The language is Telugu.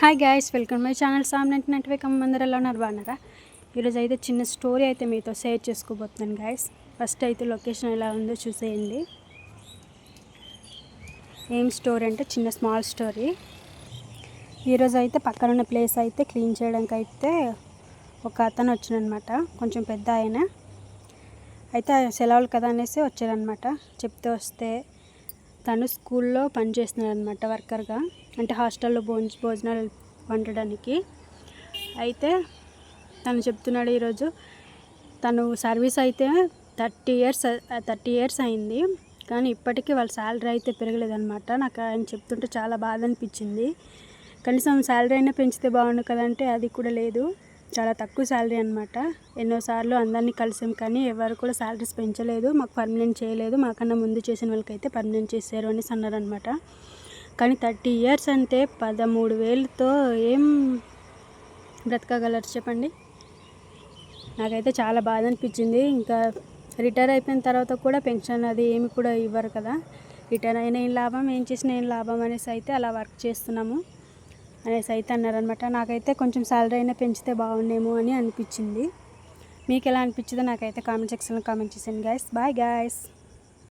Hi guys, welcome my channel సామ్నెట్ అందరూ ఎలా ఉన్నారు, బాగున్నారా? ఈరోజు అయితే చిన్న స్టోరీ అయితే మీతో షేర్ చేసుకోబోతున్నాను గైస్. ఫస్ట్ అయితే లొకేషన్ ఎలా ఉందో చూసేయండి. ఏం స్టోరీ అంటే చిన్న స్మాల్ స్టోరీ. ఈరోజు అయితే పక్కన ఉన్న ప్లేస్ అయితే క్లీన్ చేయడానికి అయితే ఒక అతను వచ్చాడనమాట. కొంచెం పెద్ద ఆయన అయితే సెలవులు కదా అనేసి వచ్చాడనమాట. చెప్తే వస్తే తను స్కూల్లో పనిచేస్తున్నాడు అనమాట, వర్కర్గా, అంటే హాస్టల్లో భోజనాలు వండడానికి. అయితే తను చెప్తున్నాడు ఈరోజు తను సర్వీస్ అయితే 30 ఇయర్స్ అయింది, కానీ ఇప్పటికీ వాళ్ళ శాలరీ అయితే పెరగలేదన్నమాట. నాకు ఆయన చెప్తుంటే చాలా బాధ అనిపించింది. కనీసం శాలరీ అయినా పెంచితే బాగుండు కదంటే అది కూడా లేదు, చాలా తక్కువ శాలరీ అనమాట. ఎన్నోసార్లు అందరినీ కలిసాం కానీ ఎవరు కూడా శాలరీస్ పెంచలేదు, మాకు పర్మనెంట్ చేయలేదు, మాకన్నా ముందు చేసిన వాళ్ళకైతే పర్మనెంట్ చేశారు అనేసి అన్నారనమాట. కానీ 30 ఇయర్స్ అంటే 13,000తో ఏం బ్రతకగలరు చెప్పండి? నాకైతే చాలా బాధ అనిపించింది. ఇంకా రిటైర్ అయిపోయిన తర్వాత కూడా పెన్షన్ అది ఏమి కూడా ఇవ్వరు కదా, రిటైర్ అయిన ఏం లాభం, ఏం చేసినా ఏం లాభం అనేసి అయితే అలా వర్క్ చేస్తున్నాము అనేసి అయితే అన్నారనమాట. నాకైతే కొంచెం శాలరీ అయినా పెంచితే బాగుండేమో అని అనిపించింది. మీకు ఎలా అనిపించిందో నాకైతే కామెంట్ సెక్షన్లో కామెంట్ చేసాను గైస్. Bye guys.